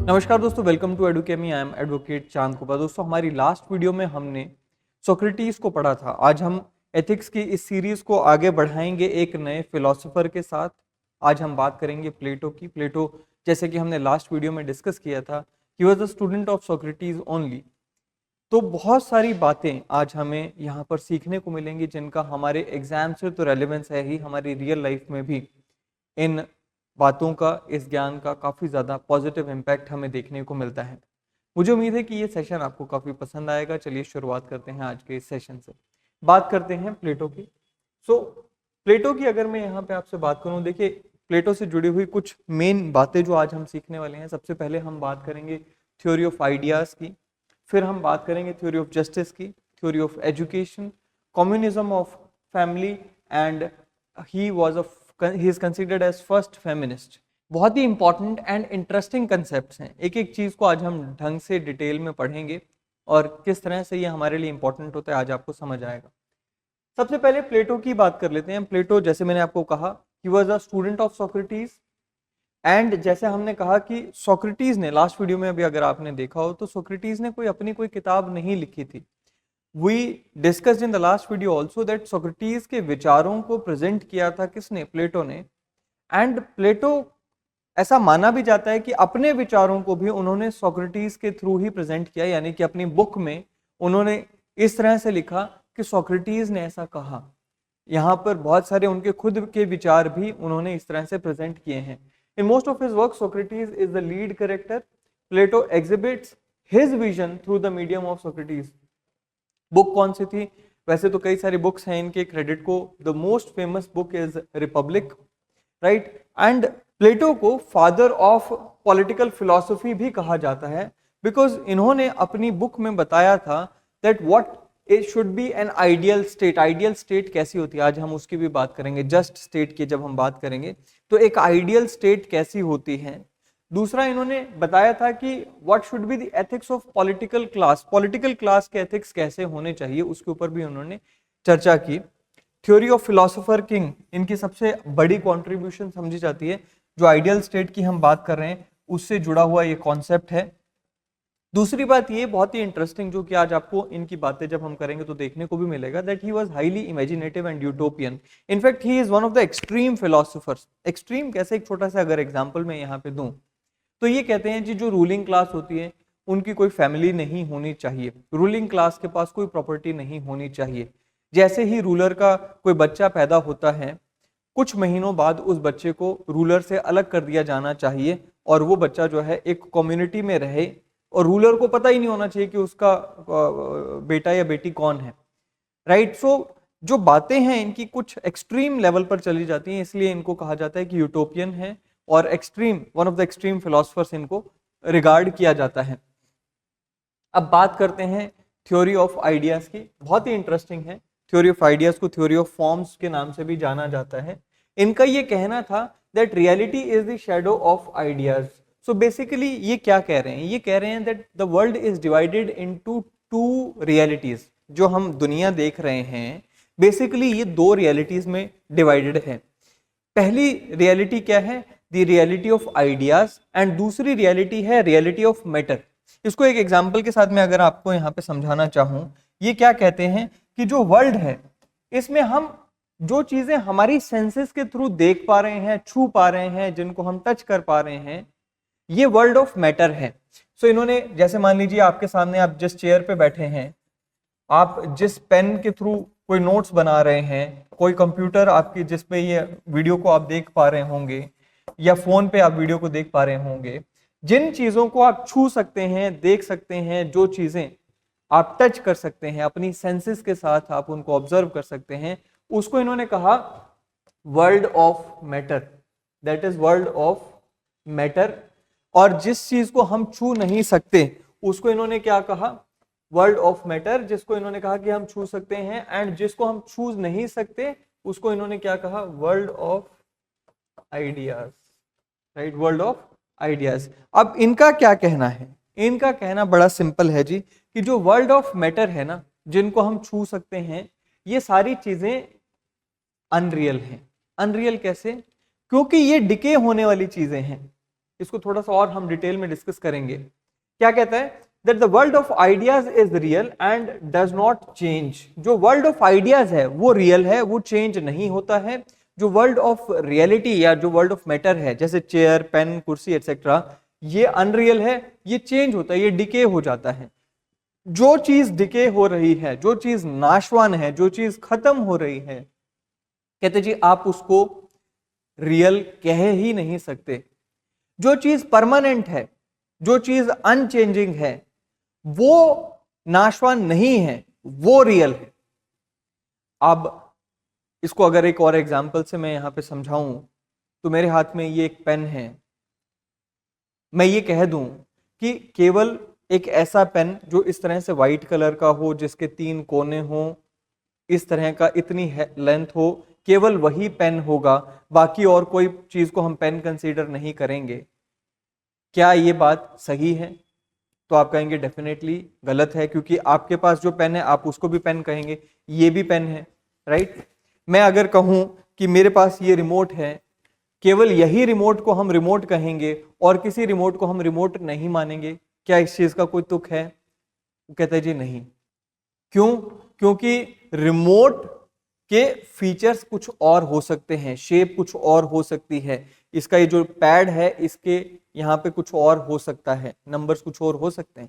नमस्कार दोस्तों, welcome to Edukemy. I am advocate Chand Kupa. दोस्तों, हमारी लास्ट वीडियो में हमने सोक्रेटिस को पढ़ा था। आज हम एथिक्स की इस सीरीज को आगे बढ़ाएंगे एक नए फिलोसोफर के साथ। आज हम बात करेंगे प्लेटो की। प्लेटो, जैसे कि हमने लास्ट वीडियो में डिस्कस किया था, ही was a student of Socrates only. तो बहुत सारी बातें आज हमें यहाँ पर सीखने को मिलेंगी जिनका हमारे एग्जाम से तो रेलेवेंस है ही, हमारी रियल लाइफ में भी इन बातों का, इस ज्ञान का काफ़ी ज़्यादा पॉजिटिव इम्पैक्ट हमें देखने को मिलता है। मुझे उम्मीद है कि ये सेशन आपको काफ़ी पसंद आएगा। चलिए शुरुआत करते हैं आज के इस सेशन से। बात करते हैं प्लेटो की। प्लेटो की अगर मैं यहाँ पे आपसे बात करूँ, देखिए प्लेटो से जुड़ी हुई कुछ मेन बातें जो आज हम सीखने वाले हैं। सबसे पहले हम बात करेंगे थ्योरी ऑफ आइडियाज़ की, फिर हम बात करेंगे थ्योरी ऑफ जस्टिस की, theory of education, communism of family, and he was a he is considered as first feminist. बहुत ही इंपॉर्टेंट एंड इंटरेस्टिंग कंसेप्ट्स हैं। एक एक चीज को आज हम ढंग से डिटेल में पढ़ेंगे और किस तरह से ये हमारे लिए इंपॉर्टेंट होता है आज आपको समझ आएगा। सबसे पहले प्लेटो की बात कर लेते हैं। प्लेटो, जैसे मैंने आपको कहा, ही was a student of Socrates. And जैसे हमने कहा कि सोक्रेटिस ने, लास्ट वीडियो में अभी अगर आपने देखा हो तो सोक्रेटिस ने अपनी कोई किताब नहीं लिखी थी। We discussed in the last video also that Socrates के विचारों को प्रेजेंट किया था किसने? प्लेटो ने। एंड प्लेटो, ऐसा माना भी जाता है कि अपने विचारों को भी उन्होंने सोक्रेटिस के थ्रू ही प्रेजेंट किया, यानी कि अपनी बुक में उन्होंने इस तरह से लिखा कि सोक्रेटिस ने ऐसा कहा। यहाँ पर बहुत सारे उनके खुद के विचार भी उन्होंने इस तरह से प्रेजेंट किए हैं। In most of his work Socrates is the lead character. Plato exhibits his vision through the medium of Socrates. Book कौन सी थी? वैसे तो कई सारी बुक्स हैं इनके क्रेडिट को। The most famous book is Republic, right. And Plato को फादर ऑफ पॉलिटिकल फिलॉसफी भी कहा जाता है, बिकॉज इन्होंने अपनी बुक में बताया था that what it should be an ideal state. Ideal state कैसी होती है, आज हम उसकी भी बात करेंगे। जस्ट स्टेट की जब हम बात करेंगे तो एक आइडियल स्टेट कैसी होती है। दूसरा, इन्होंने बताया था कि what should be the ethics of political class. Political class के एथिक्स कैसे होने चाहिए, उसके ऊपर भी उन्होंने चर्चा की। थ्योरी ऑफ फिलोसोफर किंग इनकी सबसे बड़ी कंट्रीब्यूशन समझी जाती है। जो आइडियल स्टेट की हम बात कर रहे हैं उससे जुड़ा हुआ ये कॉन्सेप्ट है। दूसरी बात ये बहुत ही इंटरेस्टिंग, जो कि आज आपको इनकी बातें जब हम करेंगे तो देखने को भी मिलेगा, that he was highly imaginative and utopian. In fact he is one of the extreme philosophers. Extreme कैसे? एक छोटा सा अगर एग्जांपल मैं यहाँ पे दूं तो ये कहते हैं जी, जो रूलिंग क्लास होती है उनकी कोई फैमिली नहीं होनी चाहिए, रूलिंग क्लास के पास कोई प्रॉपर्टी नहीं होनी चाहिए। जैसे ही रूलर का कोई बच्चा पैदा होता है, कुछ महीनों बाद उस बच्चे को रूलर से अलग कर दिया जाना चाहिए और वो बच्चा जो है एक कम्युनिटी में रहे और रूलर को पता ही नहीं होना चाहिए कि उसका बेटा या बेटी कौन है, राइट। सो जो बातें हैं इनकी कुछ एक्सट्रीम लेवल पर चली जाती हैं, इसलिए इनको कहा जाता है कि यूटोपियन है और extreme, one of the extreme philosophers इनको रिगार्ड किया जाता है। अब बात करते हैं थ्योरी ऑफ आइडियाज की। बहुत ही इंटरेस्टिंग है। थ्योरी ऑफ आइडियाज को थ्योरी ऑफ फॉर्म्स के नाम से भी जाना जाता है। इनका ये कहना था that reality is the shadow of ideas. So basically ये क्या कह रहे हैं? ये कह रहे हैं that the world is divided into two realities. जो हम दुनिया देख रहे हैं बेसिकली ये दो रियलिटीज में डिवाइडेड है। पहली रियलिटी क्या है? The reality of ideas, and दूसरी रियलिटी है रियलिटी ऑफ मैटर। इसको एक एग्जांपल के साथ में अगर आपको यहाँ पे समझाना चाहूँ, ये क्या कहते हैं कि जो वर्ल्ड है इसमें हम जो चीजें हमारी सेंसेस के थ्रू देख पा रहे हैं, छू पा रहे हैं, जिनको हम टच कर पा रहे हैं, ये वर्ल्ड ऑफ मैटर है। सो इन्होंने, जैसे मान लीजिए आपके सामने आप जिस चेयर पे बैठे हैं, आप जिस पेन के थ्रू कोई नोट्स बना रहे हैं, कोई कंप्यूटर आपकी जिस पे ये वीडियो को आप देख पा रहे होंगे, या फोन पे आप वीडियो को देख पा रहे होंगे, जिन चीजों को आप छू सकते हैं, देख सकते हैं, जो चीजें आप टच कर सकते हैं अपनी सेंसेस के साथ, आप उनको ऑब्जर्व कर सकते हैं, उसको इन्होंने कहा world of matter. That is world of matter. और जिस चीज को हम छू नहीं सकते उसको इन्होंने क्या कहा? World of matter. जिसको इन्होंने कहा कि हम छू सकते हैं, एंड जिसको हम छू नहीं सकते उसको इन्होंने क्या कहा? World of ideas, right, world of ideas. अब इनका क्या कहना है? इनका कहना बड़ा सिंपल है जी, कि जो वर्ल्ड ऑफ मैटर है ना, जिनको हम छू सकते हैं, ये सारी चीजें अनरियल हैं। अनरियल कैसे? क्योंकि ये डिके होने वाली चीजें हैं। इसको थोड़ा सा और हम डिटेल में डिस्कस करेंगे। क्या कहता है? That the world of ideas is real and does not change. जो वर्ल्ड ऑफ आइडियाज है वो रियल है, वो चेंज नहीं होता है। जो वर्ल्ड ऑफ रियलिटी या जो वर्ल्ड ऑफ मैटर है, जैसे चेयर, पेन, कुर्सी एटसेट्रा, ये अनरियल है, ये चेंज होता है, ये डिके हो जाता है। जो चीज डिके हो रही है, जो चीज नाशवान है, जो चीज खत्म हो रही है, कहते जी आप उसको रियल कह ही नहीं सकते। जो चीज परमानेंट है, जो चीज अनचेंजिंग है, वो नाशवान नहीं है, वो रियल है। अब इसको अगर एक और एग्जांपल से मैं यहां पे समझाऊं, तो मेरे हाथ में ये एक पेन है, मैं ये कह दूं कि केवल एक ऐसा पेन जो इस तरह से व्हाइट कलर का हो, जिसके 3 कोने हो, इस तरह का, इतनी लेंथ हो, केवल वही पेन होगा, बाकी और कोई चीज को हम पेन कंसीडर नहीं करेंगे। क्या ये बात सही है? तो आप कहेंगे डेफिनेटली गलत है, क्योंकि आपके पास जो पेन है आप उसको भी पेन कहेंगे, ये भी पेन है, राइट? मैं अगर कहूं कि मेरे पास ये रिमोट है, केवल यही रिमोट को हम रिमोट कहेंगे और किसी रिमोट को हम रिमोट नहीं मानेंगे, क्या इस चीज का कोई तुक है? वो कहते हैं जी नहीं। क्यों? क्योंकि रिमोट के फीचर्स कुछ और हो सकते हैं, शेप कुछ और हो सकती है, इसका ये जो पैड है इसके यहाँ पे कुछ और हो सकता है, नंबर्स कुछ और हो सकते हैं।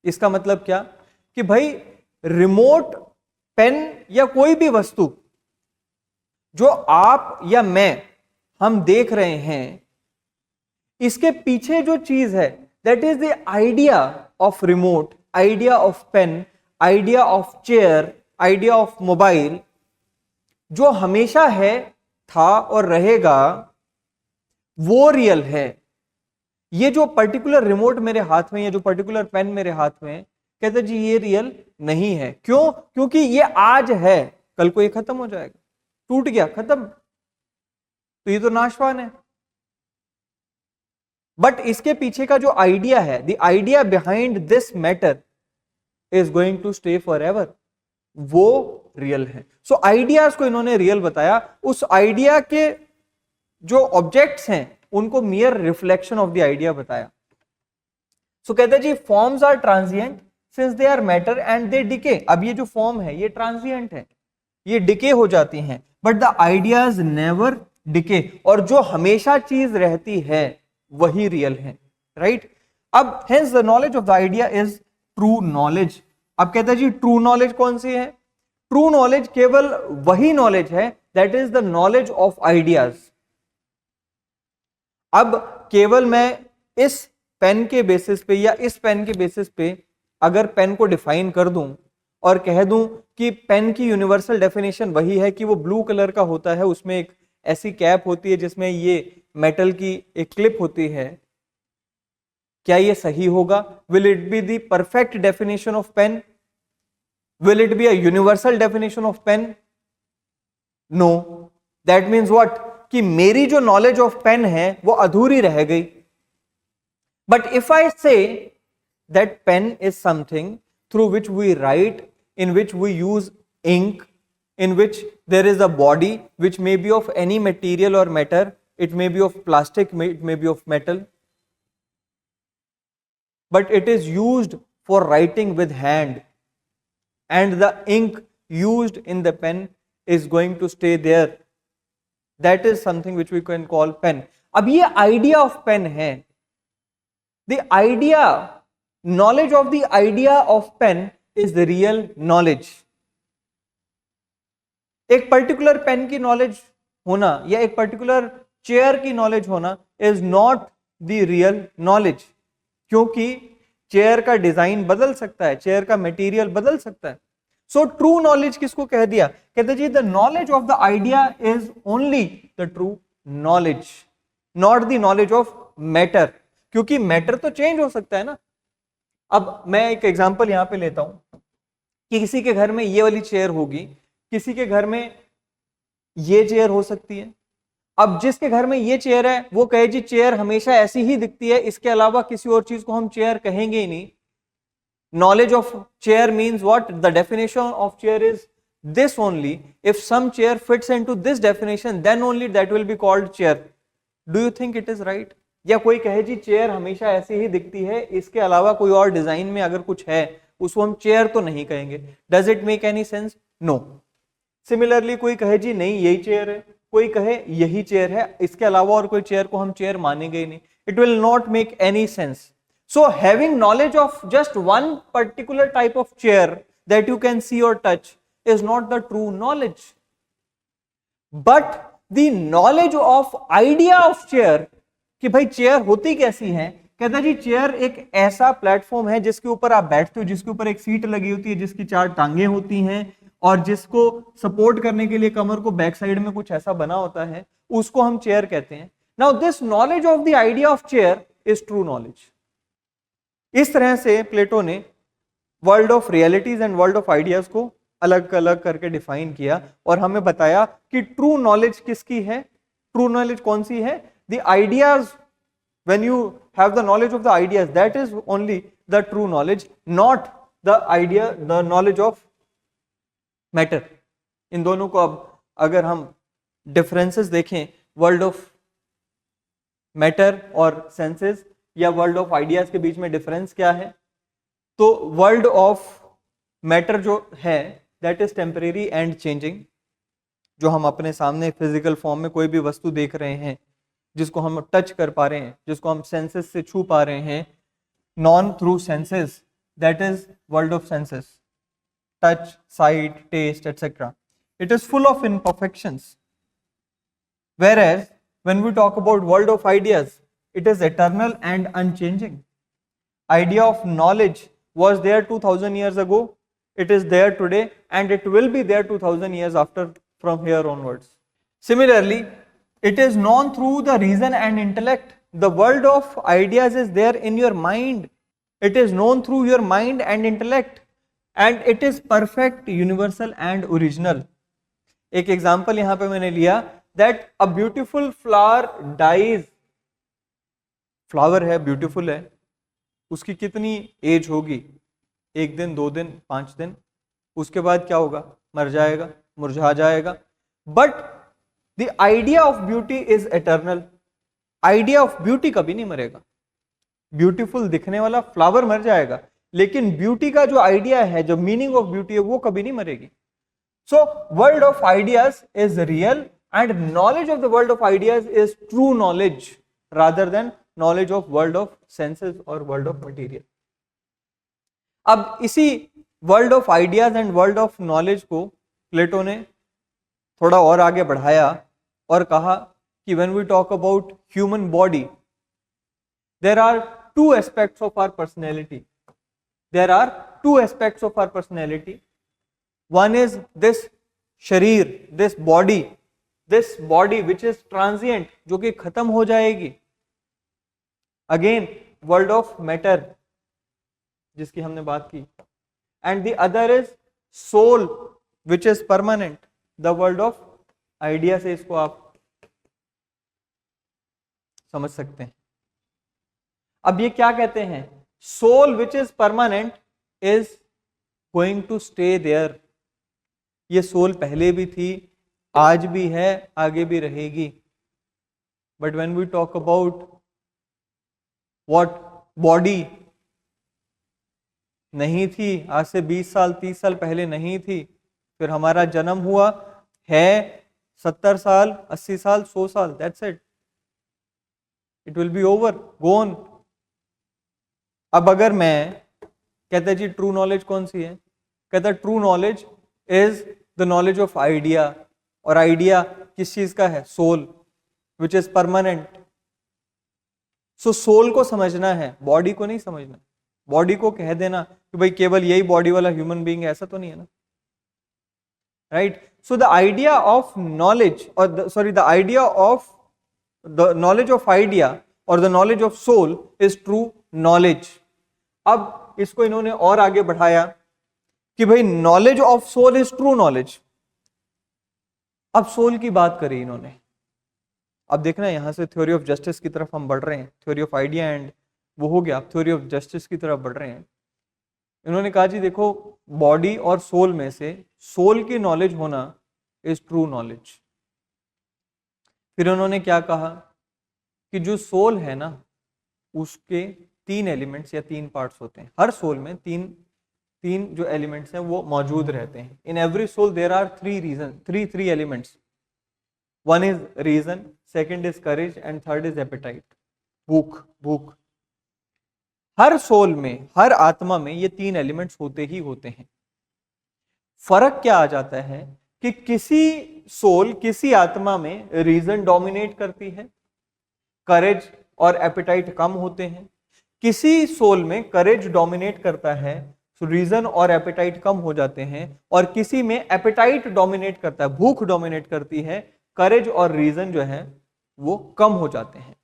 इसका मतलब क्या कि भाई रिमोट, पेन या कोई भी वस्तु जो आप या मैं हम देख रहे हैं, इसके पीछे जो चीज है that is the idea of remote, idea of pen, idea of chair, idea of mobile, जो हमेशा है, था और रहेगा, वो रियल है। ये जो पर्टिकुलर रिमोट मेरे हाथ में, ये जो पर्टिकुलर पेन मेरे हाथ में, कहते जी ये रियल नहीं है। क्यों? क्योंकि ये आज है, कल को ये खत्म हो जाएगा, टूट गया, खत्म, तो ये तो नाशवान है। बट इसके पीछे का जो आइडिया है, the idea behind this matter is going to stay for ever, वो रियल है। सो आइडियाज को इन्होंने रियल बताया, उस आइडिया के जो ऑब्जेक्ट्स हैं उनको mere reflection of the idea बताया। सो कहते हैं जी forms are transient since they are matter and they decay. अब ये जो फॉर्म है ये ट्रांजिएंट है, ये डिके हो जाती हैं, but the ideas never decay, और जो हमेशा चीज रहती है वही रियल है, राइट? अब hence the knowledge of the idea is true knowledge. अब कहता है जी ट्रू नॉलेज कौन सी है? ट्रू नॉलेज केवल वही नॉलेज है that is the knowledge of ideas. अब केवल मैं इस पेन के बेसिस पे या इस पेन के बेसिस पे अगर पेन को डिफाइन कर दूं और कह दूं कि पेन की यूनिवर्सल डेफिनेशन वही है कि वो ब्लू कलर का होता है, उसमें एक ऐसी कैप होती है जिसमें ये मेटल की एक क्लिप होती है, क्या ये सही होगा? Will it be the perfect definition of pen? Will it be a universal definition of pen? No. That means what? कि मेरी जो नॉलेज ऑफ पेन है वो अधूरी रह गई। But if I say that pain is something through which we write, in which we use ink, in which there is a body which may be of any material or matter, it may be of plastic, it may be of metal, but it is used for writing with hand, and the ink used in the pen is going to stay there. That is something which we can call pen. अब ये idea of pen है, the idea, knowledge of the idea of pen is the real knowledge. एक particular pen की knowledge होना या एक particular chair की knowledge होना is not the real knowledge, क्योंकि चेयर का डिजाइन बदल सकता है, चेयर का मटेरियल बदल सकता है। सो ट्रू नॉलेज किसको कह दिया? कहते जी the knowledge of the idea is only the true knowledge, not the knowledge of matter, क्योंकि मैटर तो चेंज हो सकता है ना। अब मैं एक एग्जांपल यहां पे लेता हूं कि किसी के घर में ये वाली चेयर होगी, किसी के घर में ये चेयर हो सकती है। अब जिसके घर में ये चेयर है वो कहे जी चेयर हमेशा ऐसी ही दिखती है, इसके अलावा किसी और चीज को हम चेयर कहेंगे ही नहीं। Knowledge of chair means what? The definition of chair is this only. If some chair fits into this definition, then only that will be called chair. Do you think it is right? या कोई कहे जी chair हमेशा ऐसी ही दिखती है, इसके अलावा कोई और डिजाइन में अगर कुछ है उसको हम चेयर तो नहीं कहेंगे। Does it make any sense? No. Similarly कोई कहे जी नहीं यही चेयर है, कोई कहे यही चेयर है, इसके अलावा और कोई चेयर को हम चेयर मानेंगे ही नहीं, it will not make any sense. So having knowledge of just one particular type of chair that you can see or touch is not the true knowledge. But the knowledge of idea of chair, कि भाई chair होती कैसी है, कहता है जी chair एक ऐसा platform है जिसके ऊपर आप बैठते हो, जिसके ऊपर एक सीट लगी होती है, जिसकी 4 टांगे होती हैं और जिसको सपोर्ट करने के लिए कमर को बैक साइड में कुछ ऐसा बना होता है, उसको हम चेयर कहते हैं। Now this knowledge of the idea of chair is true knowledge. इस तरह से प्लेटो ने world of realities and world of ideas को अलग अलग करके डिफाइन किया और हमें बताया कि ट्रू नॉलेज किसकी है। ट्रू नॉलेज कौन सी है? The ideas, when you have the knowledge of the ideas, that is only the true knowledge, not the idea, the knowledge of matter. इन दोनों को अब अगर हम डिफरेंसेस देखें, वर्ल्ड ऑफ मैटर और सेंसेस या वर्ल्ड ऑफ आइडियाज के बीच में डिफरेंस क्या है? तो वर्ल्ड ऑफ मैटर जो है that is temporary and changing. जो हम अपने सामने फिजिकल फॉर्म में कोई भी वस्तु देख रहे हैं, जिसको हम टच कर पा रहे हैं, जिसको हम सेंसेस से छू पा रहे हैं, known through senses, that is world of senses, touch, sight, taste etcetera. It is full of imperfections. Whereas when we talk about world of ideas, it is eternal and unchanging. Idea of knowledge was there 2000 years ago, it is there today, and it will be there 2000 years after from here onwards. Similarly, it is known through the reason and intellect. The world of ideas is there in your mind. It is known through your mind and intellect, and it is perfect, universal and original. एक example यहां पे मैंने लिया, that a beautiful flower dies. Flower है, beautiful है, उसकी कितनी as होगी? 1 दिन, 2 दिन, 5 दिन, उसके बाद क्या होगा? मर जाएगा, मुरझा जाएगा। But the idea of beauty is eternal. Idea of beauty कभी नहीं मरेगा। ब्यूटीफुल दिखने वाला फ्लावर मर जाएगा, लेकिन ब्यूटी का जो आइडिया है, जो मीनिंग ऑफ ब्यूटी है, वो कभी नहीं मरेगी। So world of ideas is real and knowledge of the world of ideas is true knowledge rather than knowledge of world of senses or world of material. अब इसी world of ideas and world of knowledge को Plato ने थोड़ा और आगे बढ़ाया और कहा कि when we talk about human body, there are 2 aspects of our personality. There are 2 aspects of our personality. One is this sharir, this body, this body which is transient, जो कि खत्म हो जाएगी। Again, world of matter, जिसकी हमने बात की, and the other is soul which is permanent, the world of idea से इसको आप समझ सकते हैं। अब ये क्या कहते हैं? soul which is permanent is going to stay there. ये soul पहले भी थी, आज भी है, आगे भी रहेगी। But when we talk about what body, नहीं थी आज से 20 साल 30 साल पहले नहीं थी, फिर हमारा जन्म हुआ, है 70 साल 80 साल 100 साल, that's it, it will be over, gone. अब अगर मैं कहता जी ट्रू नॉलेज कौन सी है, कहता true knowledge is the knowledge of idea, और आइडिया किस चीज का है? Soul, which is permanent. So soul को समझना है, बॉडी को नहीं समझना। बॉडी को कह देना कि भाई केवल यही बॉडी वाला ह्यूमन बीइंग है, ऐसा तो नहीं है ना, right? So the idea of knowledge, और sorry, the idea of the knowledge of idea और the knowledge of soul is true knowledge. अब इसको इन्होंने और आगे बढ़ाया कि भाई knowledge of soul is true knowledge. अब सोल की बात करी इन्होंने। अब देखना यहां से थ्योरी ऑफ जस्टिस की तरफ हम बढ़ रहे हैं, थ्योरी ऑफ आइडिया एंड वो हो गया, थ्योरी ऑफ जस्टिस की तरफ बढ़ रहे हैं। इन्होंने कहा जी देखो, बॉडी और सोल में से सोल की नॉलेज होना इज ट्रू नॉलेज। फिर उन्होंने क्या कहा कि जो सोल है ना उसके 3 एलिमेंट्स या 3 पार्ट्स होते हैं। हर सोल में तीन तीन जो एलिमेंट्स हैं वो मौजूद रहते हैं। In every soul there are three elements. One is reason, second is courage and third is appetite, भूख। हर सोल में, हर आत्मा में ये 3 एलिमेंट्स होते ही होते हैं। फर्क क्या आ जाता है कि किसी सोल, किसी आत्मा में रीजन डोमिनेट करती है, करेज और एपेटाइट कम होते हैं। किसी सोल में करेज डोमिनेट करता है, रीजन और एपेटाइट कम हो जाते हैं। और किसी में एपेटाइट डोमिनेट करता है, भूख डोमिनेट करती है, करेज और रीजन जो है वो कम हो जाते हैं।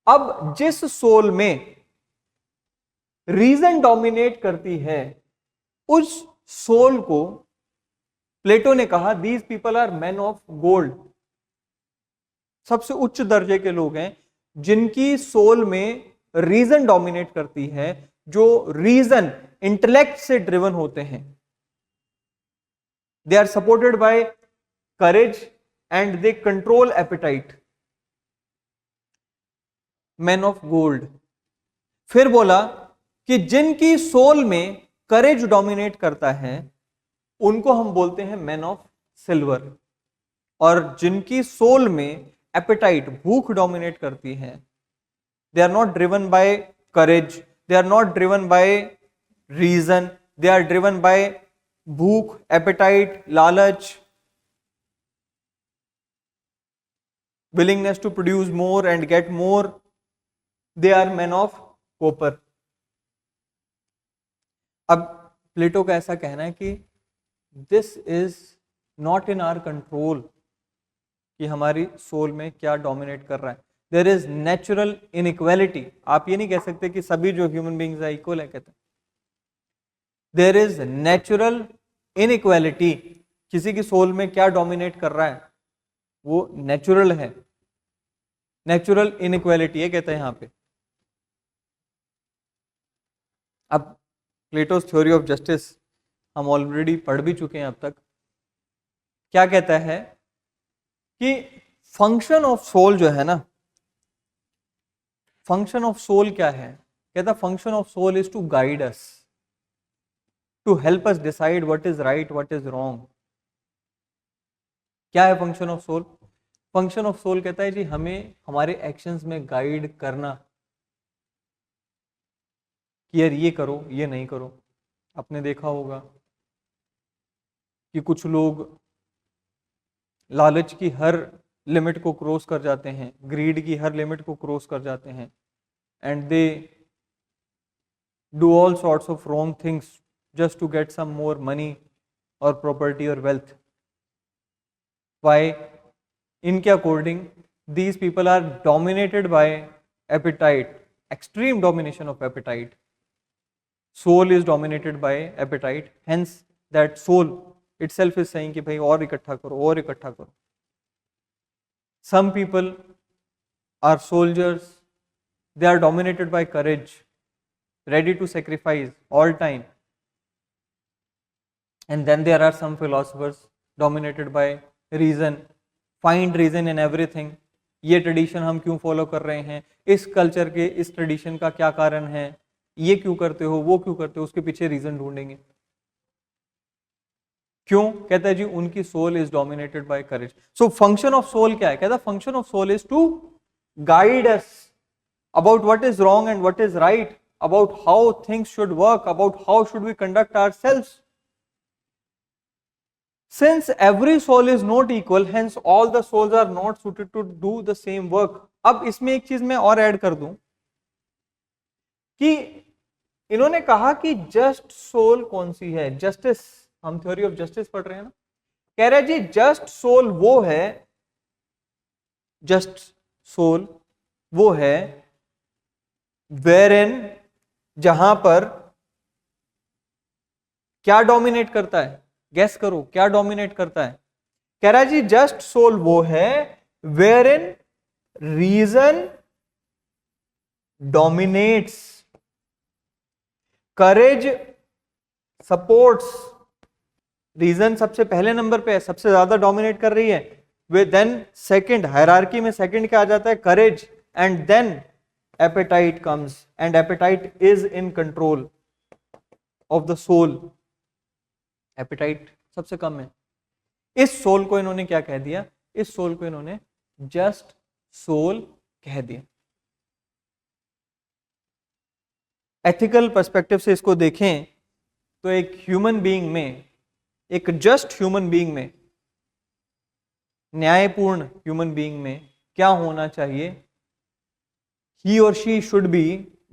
अब जिस सोल में रीजन डोमिनेट करती है उस सोल को प्लेटो ने कहा these people are man of gold. सबसे उच्च दर्जे के लोग हैं जिनकी सोल में रीजन डोमिनेट करती है, जो रीजन इंटेलेक्ट से ड्रिवन होते हैं। They are supported by courage and they control appetite, man of gold. फिर बोला कि जिनकी सोल में करेज डोमिनेट करता है उनको हम बोलते हैं मैन ऑफ सिल्वर। और जिनकी सोल में एपेटाइट, भूख डोमिनेट करती है, they are not driven by courage, they are not driven by reason, they are driven by भूख, एपेटाइट, लालच, willingness to produce more and get more, they are men of copper। अब प्लेटो का ऐसा कहना है कि this is not in our control कि हमारी सोल में क्या डोमिनेट कर रहा है। There is natural inequality. आप ये नहीं कह सकते कि सभी जो ह्यूमन बींग्स है इक्वल है, कहते हैं देयर इज नेचुरल इनइक्वालिटी। किसी की सोल में क्या डोमिनेट कर रहा है वो नेचुरल है, नेचुरल इनइक्वालिटी है, कहते हैं यहां पे। अब प्लेटोस थ्योरी ऑफ जस्टिस हम ऑलरेडी पढ़ भी चुके हैं अब तक। क्या कहता है कि फंक्शन ऑफ सोल जो है ना, फंक्शन ऑफ सोल क्या है? कहता function of soul is to guide us, to help us decide what is right, what is wrong. क्या है function of soul? Function of soul कहता है जी हमें हमारे एक्शंस में गाइड करना कि यार ये करो, ये नहीं करो। आपने देखा होगा कि कुछ लोग लालच की हर लिमिट को क्रॉस कर जाते हैं, ग्रीड की हर लिमिट को क्रॉस कर जाते हैं, and they do all sorts of wrong things just to get some more money और प्रॉपर्टी और वेल्थ। वाई? इनके according these people are dominated by appetite, extreme domination of appetite. Soul is dominated by appetite, hence that soul itself is saying कि भाई और इकट्ठा करो, और इकट्ठा करो। Some people are soldiers, they are dominated by courage, ready to sacrifice all time. And then there are some philosophers dominated by reason, find reason in everything। ये tradition हम क्यों फॉलो कर रहे हैं, इस कल्चर के इस ट्रेडिशन का क्या कारण है, ये क्यों करते हो, वो क्यों करते हो, उसके पीछे रीजन ढूंढेंगे। क्यों? कहता है जी उनकी soul is dominated by courage. So function of soul क्या है? कहता है function of soul is to guide us about what is wrong and what is right, about how things should work, about how should we conduct ourselves. Since every soul is not equal, hence all the souls are not suited to do the same work। अब इसमें एक चीज मैं और add कर दूं कि इन्होंने कहा कि जस्ट सोल कौन सी है? जस्टिस, हम थ्योरी ऑफ जस्टिस पढ़ रहे हैं ना। कह रहे जी जस्ट सोल वो है, जस्ट सोल वो है wherein, जहां पर क्या डोमिनेट करता है? गैस करो क्या डोमिनेट करता है? कह रहा है जी जस्ट सोल वो है where in reason dominates, courage supports. Reason सबसे पहले नंबर पे है, सबसे ज्यादा डोमिनेट कर रही है, देन सेकंड हायरार्की में सेकंड क्या आ जाता है, courage, and then appetite comes, and appetite is in control of the soul. Appetite सबसे कम है। इस सोल को इन्होंने क्या कह दिया, इस सोल को इन्होंने जस्ट सोल कह दिया। एथिकल पर्सपेक्टिव से इसको देखें तो एक ह्यूमन बीइंग में, एक जस्ट ह्यूमन बीइंग में, न्यायपूर्ण ह्यूमन बीइंग में क्या होना चाहिए, ही और she should be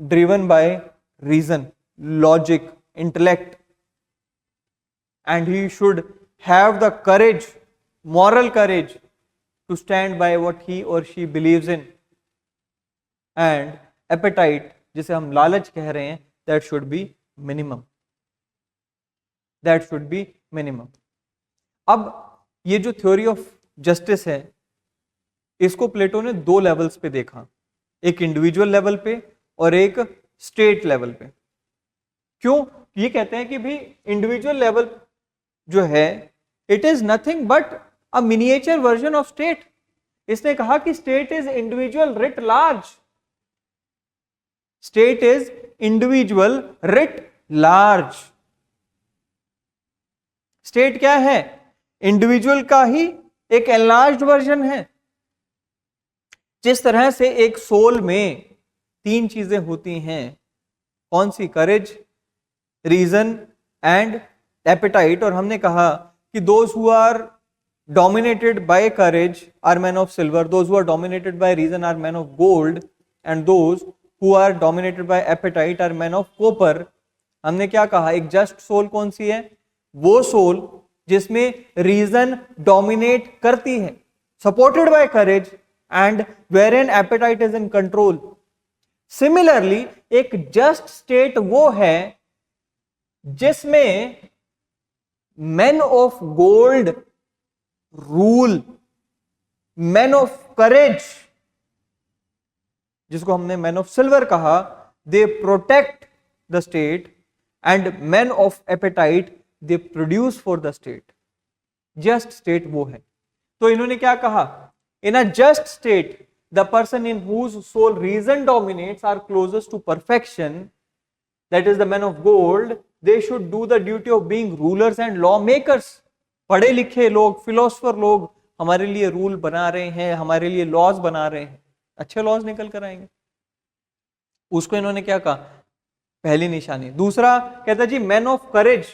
driven by reason, logic, intellect, and he should have the courage, moral courage to stand by what he or she believes in, and appetite जिसे हम लालच कह रहे हैं, that should be minimum, that should be minimum। अब ये जो theory of justice है इसको प्लेटो ने दो लेवल्स पे देखा, एक इंडिविजुअल लेवल पे और एक स्टेट लेवल पे। क्यों? ये कहते हैं कि भाई इंडिविजुअल लेवल जो है it is nothing but a miniature version of state. इसने कहा कि state is individual writ large, state is individual writ large. State क्या है? इंडिविजुअल का ही एक एनलार्ज्ड वर्जन है। जिस तरह से एक सोल में तीन चीजें होती हैं, कौन सी? Courage, reason and appetite. और हमने कहा कि those who are dominated by courage are man of silver, those who are dominated by reason are man of gold, and those who are dominated by appetite are man of copper. हमने क्या कहा? एक just soul कौन सी है? वो soul जिसमें reason dominate करती है, supported by courage, and wherein appetite is in control. Similarly एक जस्ट स्टेट वो है जिसमें man of gold rule, man of courage जिसको हमने मैन ऑफ सिल्वर कहा, they protect the state, and man of appetite they produce for the state. Just state वो है। तो इन्होंने क्या कहा? In a just state the person in whose soul reason dominates are closest to perfection, that is the man of gold. They should do the duty of being rulers and lawmakers। पढ़े लिखे लोग, philosopher लोग हमारे लिए rule बना रहे हैं, हमारे लिए लॉज बना रहे हैं, अच्छे लॉज निकल कर आएंगे। उसको इन्होंने क्या कहा? पहली निशानी। दूसरा कहता है जी मैन ऑफ करेज,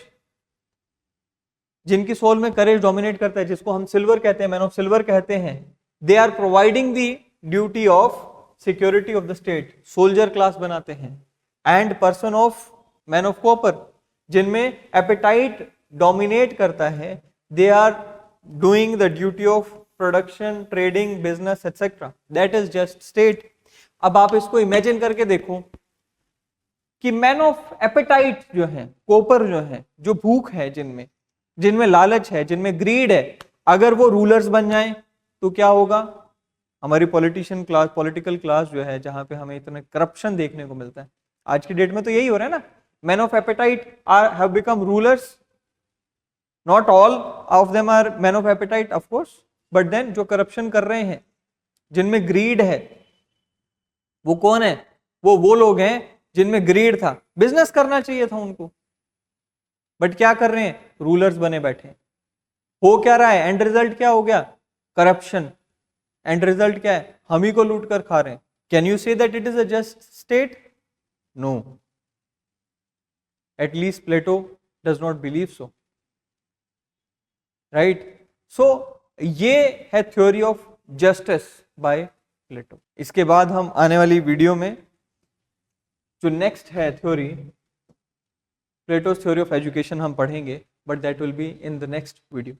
जिनकी सोल में करेज डोमिनेट करता है, जिसको हम सिल्वर कहते हैं, मैन ऑफ सिल्वर कहते हैं, they are providing the duty of security of the state, soldier class बनाते हैं। And person of man of copper, जिनमें एपेटाइट डोमिनेट करता है, they are doing the duty of production, trading, business etcetera. That is just state. अब आप इसको imagine करके देखो कि मैन ऑफ एपेटाइट जो है, कॉपर जो है, जो भूख है, जिनमें लालच है, जिनमें ग्रीड है, अगर वो रूलर्स बन जाएं तो क्या होगा? हमारी पॉलिटिकल क्लास जो है, जहां पे हमें इतना करप्शन देखने को मिलता है, आज की डेट में तो यही हो रहा है ना। Men of appetite have become rulers. Not all of them are men of appetite, of course, but then जो corruption कर रहे हैं, जिनमें greed है, वो कौन है? वो लोग हैं जिनमें greed था, बिजनेस करना चाहिए था उनको, बट क्या कर रहे हैं? रूलर्स बने बैठे। हो क्या रहा है? एंड रिजल्ट क्या हो गया? करप्शन। एंड रिजल्ट क्या है? हम ही को लूट कर खा रहे हैं। Can you say that it is a just state? No, at least Plato does not believe so, right? So ये है थ्योरी ऑफ जस्टिस बाय प्लेटो। इसके बाद हम आने वाली वीडियो में जो नेक्स्ट है theory, plateaus theory of education, हम पढ़ेंगे, but that will be in the next video.